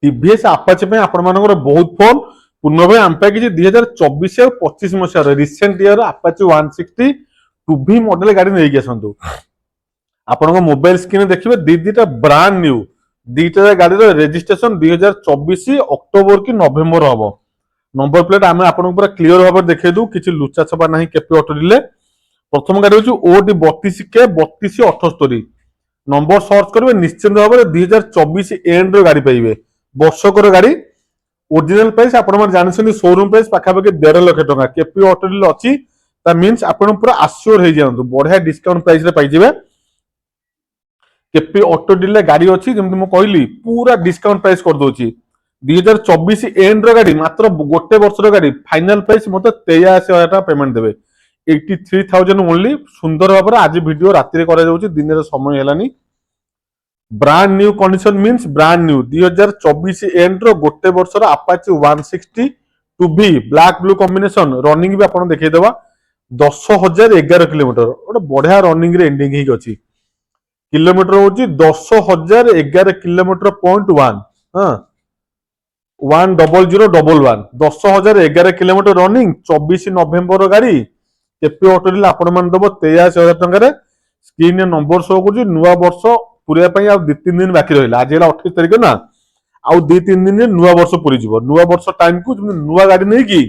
TVS आपाचे पे आपण मानकर बहुत फोन पूर्ण भाई आम पे किसी 2024 और 25 मसीहार रिसेंट इयर आपाचे 160 2V मॉडल गाड़ी नहीं आसतु आपण मोबाइल स्क्रीन देखिए दीटा ब्रांड न्यू दीटा गाड़ी रेजिस्ट्रेशन 2024 अक्टोबर कि नवेम्बर हम नंबर प्लेट आम आपको पूरा क्लीयर भाव देखे दू कि लुचा छपा ना केपी ऑटो डिले प्रथम गाड़ी हूँ ओडी 32K 3278 नंबर सर्च करेंगे निश्चित भाव में 2024 एंड गाड़ी पाइबे वर्षकर गाड़ी ओरिजिनल प्राइस आपण जानते शोरूम प्राइस पाखापाखि 1.5 लाख टका केपी ऑटो डील अच्छी मीन्स आपण पूरा आश्योर हो जातु बढ़िया डिस्काउंट प्राइस रे पाइबे केपी ऑटो डील गाड़ी अच्छी जमी कहली पूरा डिस्काउंट प्राइस कर दूची 2024 एंड गाड़ी मात्र गोटे वर्षर गाड़ी फाइनल प्राइस मत 83,000 पेमेंट देवे 83,000 ओनली सुंदर भाव आज वीडियो राति दिन समय है brand new condition means brand new 2024 and गोटे वर्षर आपाचे 160 2V black blue combination running भी आपन देखैदेबा 10,011 किलोमीटर गोटे बढ़िया रनिंग रे एंडिंग अच्छी किलोमीटर होची 10,011 किलोमीटर .1 हाँ 10011 10,011 किलोमीटर रनिंग 24 नवेम्बर गाड़ी केपी ऑटो डील आपण मान दबो 83,000 टंका स्क्रीन नंबर शो कर नुआ वर्ष पूरा आ 2-3 दिन बाकी रहा आज 28 तारीख ना आउ 2-3 दिन नुआ वर्ष पूरी जीव नुआ वर्ष टाइम को नुआ गाड़ी नहीं कि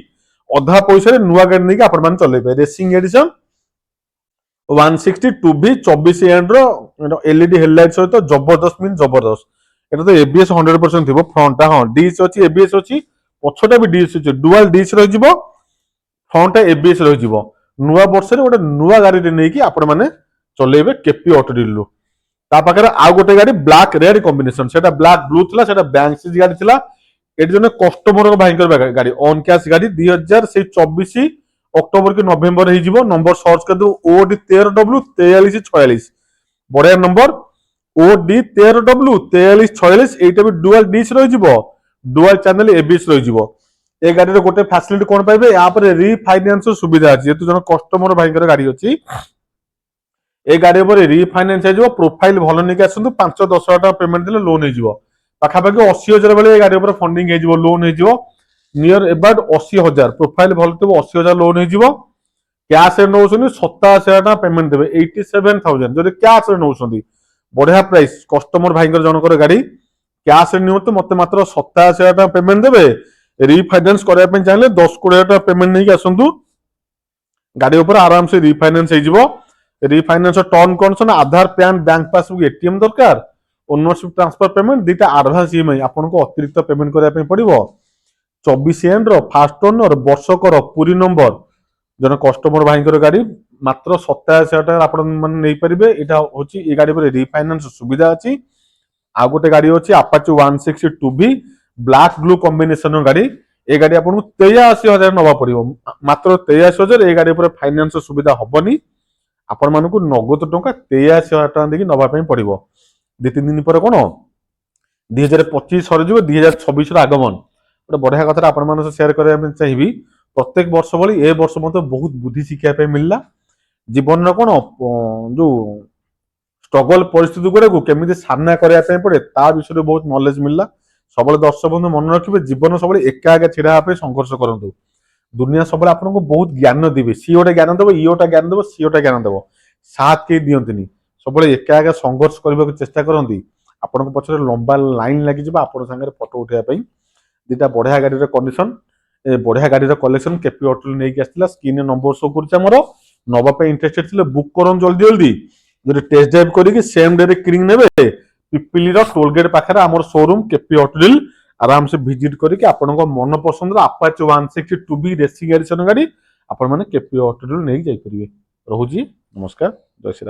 अधा पैसा नुआ गाड़ी नहीं आपण मान चले racing edition 160 2V 24 and LED headlight सहित जबरदस्त मीन जबरदस्त এটা তো এবিএস 100% থিব ফ্রন্টটা হ্যাঁ ডিএস ଅଛି এবিএস ଅଛି পছটা ବି ডিএস ଅଛି ডুয়াল ডিএস ରହିଯିବ ফ্রন্টটা এবিএস ରହିଯିବ ନୂଆ ବର୍ଷରେ ଗୋଟେ ନୂଆ ଗାଡିଟେ ନେଇକି ଆପଣ ମାନେ ଚଲେଇବେ କେପି ଅଟୋ ଡିଲରୁ ତା ପାଖରେ ଆଉ ଗୋଟେ ଗାଡି ବ୍ଲାକ୍ ରେଡ୍ କମ୍ବିନେସନ ସେଟା ବ୍ଲାକ୍ ବ୍ଲୁ ଥିଲା ସେଟା ବ୍ୟାଙ୍କ ସିଜ ଗାଡି ଥିଲା ଏଠି ଜଣେ କଷ୍ଟମର ଭାଇଙ୍କର ଗାଡି ଅନ୍ କ୍ୟାଶ ଗାଡି 2024 ଅକ୍ଟୋବର କି ନଭେମ୍ବର ହେଇଯିବ ନମ୍ବର ସର୍ଚ୍ଚ କରିଦେବୁ ଓଡି 13W 4346 ବଢିଆ ନମ୍ବର ओडी 13W 4346 एटा भी डुअल डिश रही डुअल चैनल एबीएस रही ए गाड़ी रे गोटे फैसिलिटी कोन पाइबे या पर रीफाइनेंस सुविधा अछि जेतु जन कस्टमर भाईकर गाड़ी अछि ए गाड़ी पर रीफाइनेंस हे जो प्रोफाइल भलो नै के आसंतु 5-10 हजार पेमेंट देले लोन हे जिवो पाखा पाखी 80,000 बेले ए गाड़ी पर फंडिंग हे जिवो लोन हे जिवो नियर अबाउट 80,000 प्रोफाइल भलो तो 80,000 लोन हे जिवो कैश रे नौसुनी 87,000 पेमेंट देबे 87,000 जदि कैश रे नौसुनी बढ़िया प्राइस कस्टमर भाई जनकर गाड़ी कैश नियंतु मत मात्र 87,000 पेमेंट देवे रिफाइनेंस करने चाहिए 10-20,000 पेमेंट नहीं आसतु गाड़ी ऊपर आराम से रिफाइनेंस हो रिफाइनेंस टर्न कंडीशन आधार पैन बैंक पासबुक एटीएम दरकार ओनरशिप ट्रांसफर पेमेंट दुटा एडवांस ईएमआई आपको अतिरिक्त पेमेंट करने पड़ो 24 एंड फास्ट ओनर वर्षकर पूरी नंबर जन कस्टमर भाई गाड़ी मात्र 87,000 टका आपण माने नै परिबे एटा होची ए गाड़ी पर रिफाइनेंस सुविधा अछि आ गोटे गाड़ी होची Apache 160 2V black blue combination गाड़ी ए गाड़ी आपन 83,000 नवा पड़िबो मात्र 83,000 ए गाड़ी पर फाइनेंस सुविधा हबनी आपण मानकु नगद टंका 83,000 टका देकी नवा पई पड़िबो 2-3 दिन पर कोन 2025 सर जिवो 2026 रो आगमन गोटे बढ़िया कथा आपण मानस शेयर करबा चाहिबी प्रत्येक वर्ष भली ए वर्ष मते बहुत बुद्धि शिक्षा पे मिलला जीवन कौन जो स्ट्रगल परिस्थिति गुड़ा को केमी सामना करने पड़े ता विषय बहुत नॉलेज मिलला सब दर्शक बंधु मन रखिए जीवन सब एका एका छिड़ा संघर्ष करूँ दुनिया सब आपको बहुत ज्ञान देवे सी गोटे ज्ञान देव ई गोटा ज्ञान देव सी गोटा ज्ञान देव साथ कई दिखती सब एका एका संघर्ष करने को चेष्टा करती आपण पछरे लंबा लाइन लगी आप फोटो उठाई दुटा बढ़िया गाड़ी कंडीशन बढ़िया गाड़ी कलेक्शन केपी ऑटो नहीं आसला स्क्रीन नंबर शो कर नवा पे इंटरेस्टेड थिले बुक करन जल्दी जल्दी जदि टेस्ट ड्राइव करिके सेम डे रे किनिंग नेबे पिपिली रो टोल गेट पाखरे हमर शोरूम केपी ऑटो डील आराम से विजिट करिके आपनको मन पसंद रो अपाचे 160 2V रेसिंग एडिशन गाड़ी आपण माने केपी ऑटो डील नै जाई परिबे रहूजी नमस्कार जय श्री राम।